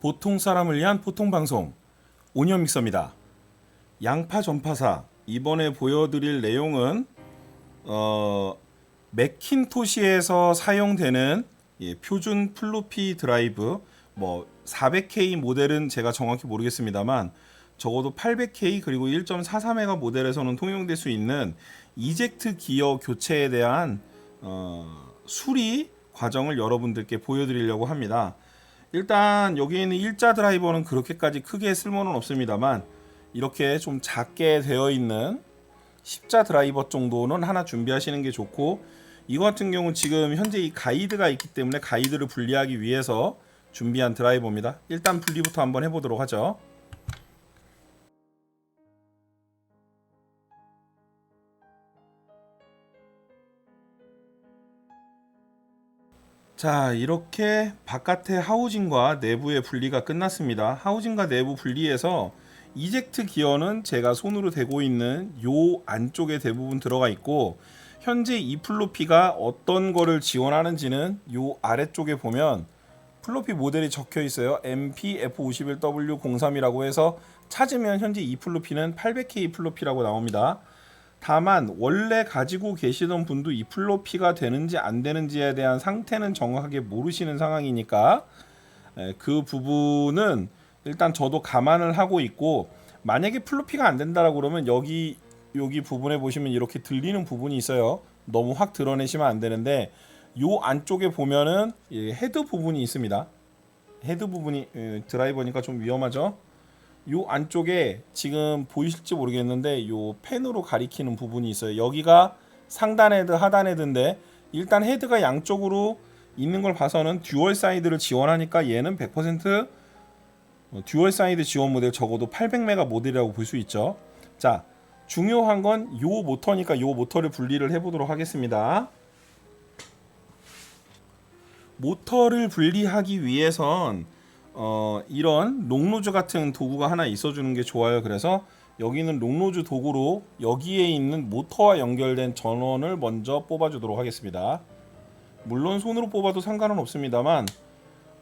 보통 사람을 위한 보통 방송 오니언믹서입니다. 양파 전파사 이번에 보여드릴 내용은 맥킨토시에서 사용되는 표준 플로피 드라이브 400K 모델은 제가 정확히 모르겠습니다만 적어도 800K 그리고 1.43메가 모델에서는 통용될 수 있는 이젝트 기어 교체에 대한 수리 과정을 여러분들께 보여드리려고 합니다. 일단 여기 있는 일자 드라이버는 그렇게까지 크게 쓸모는 없습니다만 이렇게 좀 작게 되어 있는 십자 드라이버 정도는 하나 준비하시는 게 좋고, 이거 같은 경우는 지금 현재 이 가이드가 있기 때문에 가이드를 분리하기 위해서 준비한 드라이버입니다. 일단 분리부터 한번 해보도록 하죠. 자, 이렇게 바깥의 하우징과 내부의 분리가 끝났습니다. 하우징과 내부 분리해서 이젝트 기어는 제가 손으로 대고 있는 요 안쪽에 대부분 들어가 있고, 현재 이 플로피가 어떤 거를 지원하는지는 요 아래쪽에 보면 플로피 모델이 적혀 있어요. MPF51W03이라고 해서 찾으면 현재 이 플로피는 800K 플로피라고 나옵니다. 다만 원래 가지고 계시던 분도 이 플로피가 되는지 안 되는지에 대한 상태는 정확하게 모르시는 상황이니까 그 부분은 일단 저도 감안을 하고 있고, 만약에 플로피가 안 된다라고 그러면 여기 부분에 보시면 이렇게 들리는 부분이 있어요. 너무 확 드러내시면 안 되는데 요 안쪽에 보면은 헤드 부분이 있습니다. 헤드 부분이 드라이버니까 좀 위험하죠. 요 안쪽에 지금 보이실지 모르겠는데 요 펜으로 가리키는 부분이 있어요. 여기가 상단 헤드, 하단 헤드인데 일단 헤드가 양쪽으로 있는 걸 봐서는 듀얼 사이드를 지원하니까 얘는 100% 듀얼 사이드 지원 모델, 적어도 800메가 모델이라고 볼 수 있죠. 자, 중요한 건 요 모터니까 요 모터를 분리를 해보도록 하겠습니다. 모터를 분리하기 위해선 이런 롱노즈 같은 도구가 하나 있어주는 게 좋아요. 그래서 여기는 롱노즈 도구로 여기에 있는 모터와 연결된 전원을 먼저 뽑아주도록 하겠습니다. 물론 손으로 뽑아도 상관은 없습니다만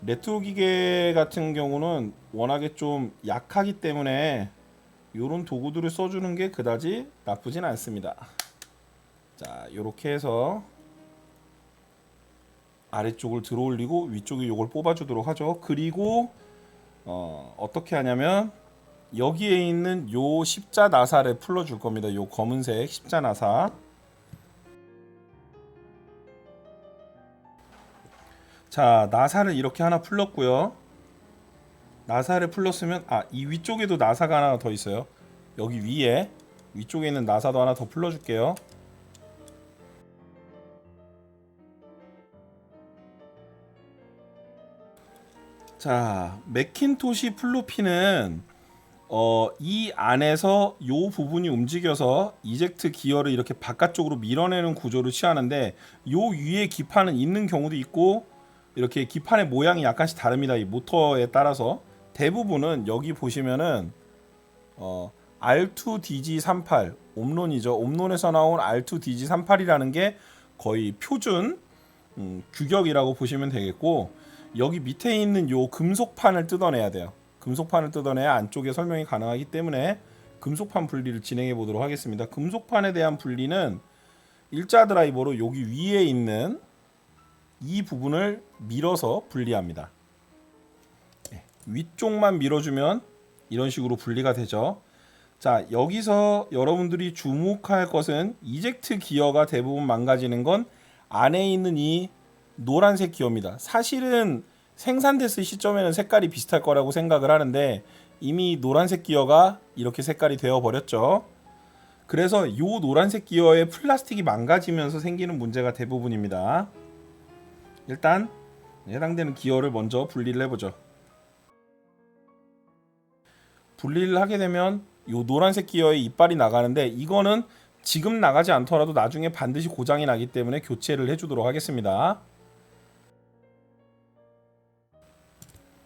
레트로 기계 같은 경우는 워낙에 좀 약하기 때문에 이런 도구들을 써주는 게 그다지 나쁘진 않습니다. 자, 이렇게 해서 아래쪽을 들어 올리고 위쪽에 이걸 뽑아주도록 하죠. 그리고 어떻게 하냐면 여기에 있는 요 십자 나사를 풀어줄 겁니다. 요 검은색 십자 나사. 자, 나사를 이렇게 하나 풀었고요. 나사를 풀었으면 이 위쪽에도 나사가 하나 더 있어요. 여기 위쪽에 있는 나사도 하나 더 풀어줄게요. 자, 맥킨토시 플로피는 이 안에서 요 부분이 움직여서 이젝트 기어를 이렇게 바깥쪽으로 밀어내는 구조를 취하는데, 요 위에 기판은 있는 경우도 있고 이렇게 기판의 모양이 약간씩 다릅니다. 이 모터에 따라서. 대부분은 여기 보시면은 R2DG38 옴론이죠. 옴론에서 나온 R2DG38이라는 게 거의 표준 규격이라고 보시면 되겠고, 여기 밑에 있는 요 금속판을 뜯어내야 돼요. 금속판을 뜯어내야 안쪽에 설명이 가능하기 때문에 금속판 분리를 진행해 보도록 하겠습니다. 금속판에 대한 분리는 일자 드라이버로 여기 위에 있는 이 부분을 밀어서 분리합니다. 위쪽만 밀어주면 이런 식으로 분리가 되죠. 자, 여기서 여러분들이 주목할 것은 이젝트 기어가 대부분 망가지는 건 안에 있는 이 노란색 기어입니다. 사실은 생산됐을 시점에는 색깔이 비슷할 거라고 생각을 하는데 이미 노란색 기어가 이렇게 색깔이 되어 버렸죠. 그래서 이 노란색 기어의 플라스틱이 망가지면서 생기는 문제가 대부분입니다. 일단 해당되는 기어를 먼저 분리를 해보죠. 분리를 하게 되면 이 노란색 기어의 이빨이 나가는데 이거는 지금 나가지 않더라도 나중에 반드시 고장이 나기 때문에 교체를 해주도록 하겠습니다.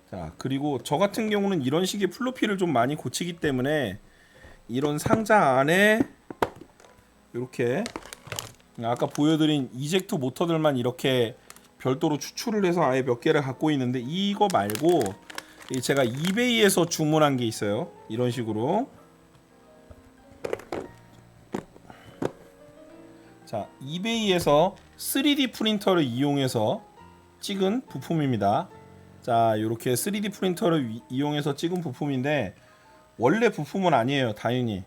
자, 그리고 저 같은 경우는 이런 식의 플로피를 좀 많이 고치기 때문에 이런 상자 안에 이렇게 아까 보여드린 이젝터 모터들만 이렇게 별도로 추출을 해서 아예 몇 개를 갖고 있는데, 이거 말고 제가 이베이에서 주문한 게 있어요. 이런 식으로. 자, 이베이에서 3D 프린터를 이용해서 찍은 부품입니다. 자, 이렇게 3D 프린터를 이용해서 찍은 부품인데 원래 부품은 아니에요, 당연히.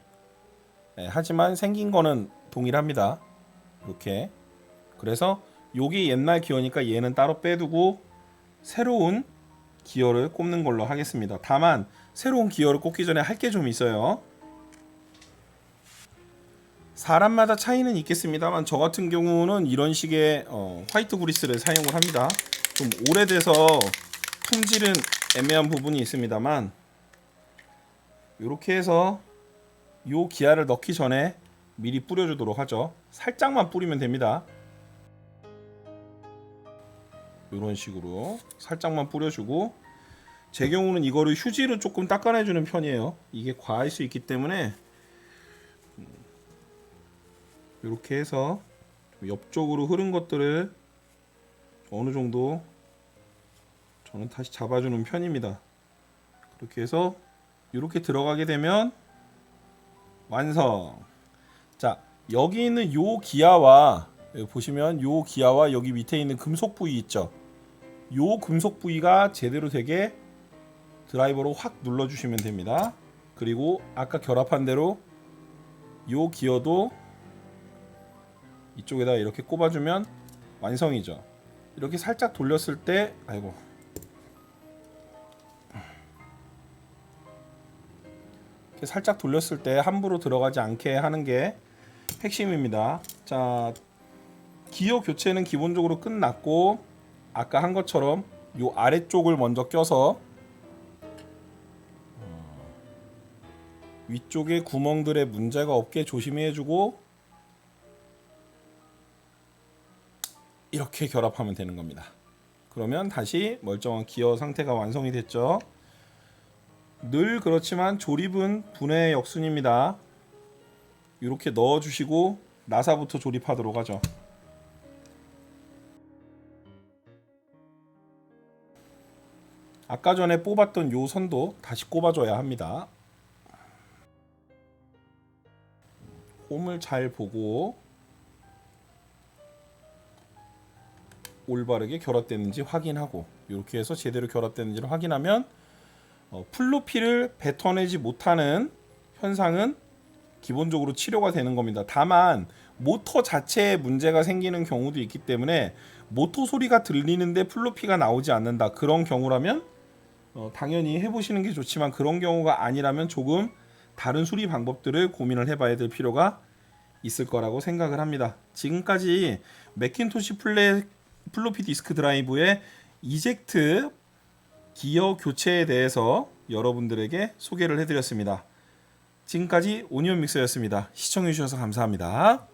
네, 하지만 생긴 거는 동일합니다. 이렇게. 그래서 요게 옛날 기어니까 얘는 따로 빼두고 새로운 기어를 꼽는 걸로 하겠습니다. 다만 새로운 기어를 꼽기 전에 할 게 좀 있어요. 사람마다 차이는 있겠습니다만 저 같은 경우는 이런 식의 화이트 그리스를 사용을 합니다. 좀 오래돼서 품질은 애매한 부분이 있습니다만 이렇게 해서 요 기아를 넣기 전에 미리 뿌려주도록 하죠. 살짝만 뿌리면 됩니다. 이런 식으로 살짝만 뿌려주고, 제 경우는 이거를 휴지로 조금 닦아내주는 편이에요. 이게 과할 수 있기 때문에 이렇게 해서 옆쪽으로 흐른 것들을 어느 정도 저는 다시 잡아주는 편입니다. 그렇게 해서 이렇게 들어가게 되면 완성. 자, 여기 있는 요 기아와 여기 보시면 요 기아와 여기 밑에 있는 금속 부위 있죠. 요 금속 부위가 제대로 되게 드라이버로 확 눌러주시면 됩니다. 그리고 아까 결합한 대로 요 기어도 이쪽에다 이렇게 꼽아주면 완성이죠. 이렇게 살짝 돌렸을 때, 아이고, 이렇게 살짝 돌렸을 때 함부로 들어가지 않게 하는 게 핵심입니다. 자, 기어 교체는 기본적으로 끝났고, 아까 한 것처럼 요 아래쪽을 먼저 껴서 위쪽에 구멍들에 문제가 없게 조심히 해주고 이렇게 결합하면 되는 겁니다. 그러면 다시 멀쩡한 기어 상태가 완성이 됐죠. 늘 그렇지만 조립은 분해 역순입니다. 이렇게 넣어주시고 나사부터 조립하도록 하죠. 아까 전에 뽑았던 요 선도 다시 꼽아줘야 합니다. 홈을 잘 보고 올바르게 결합됐는지 확인하고, 이렇게 해서 제대로 결합됐는지를 확인하면 플로피를 뱉어내지 못하는 현상은 기본적으로 치료가 되는 겁니다. 다만 모터 자체에 문제가 생기는 경우도 있기 때문에 모터 소리가 들리는데 플로피가 나오지 않는다, 그런 경우라면 당연히 해보시는 게 좋지만, 그런 경우가 아니라면 조금 다른 수리 방법들을 고민을 해봐야 될 필요가 있을 거라고 생각을 합니다. 지금까지 맥킨토시 플로피 디스크 드라이브의 이젝트 기어 교체에 대해서 여러분들에게 소개를 해드렸습니다. 지금까지 오니언 믹서였습니다. 시청해주셔서 감사합니다.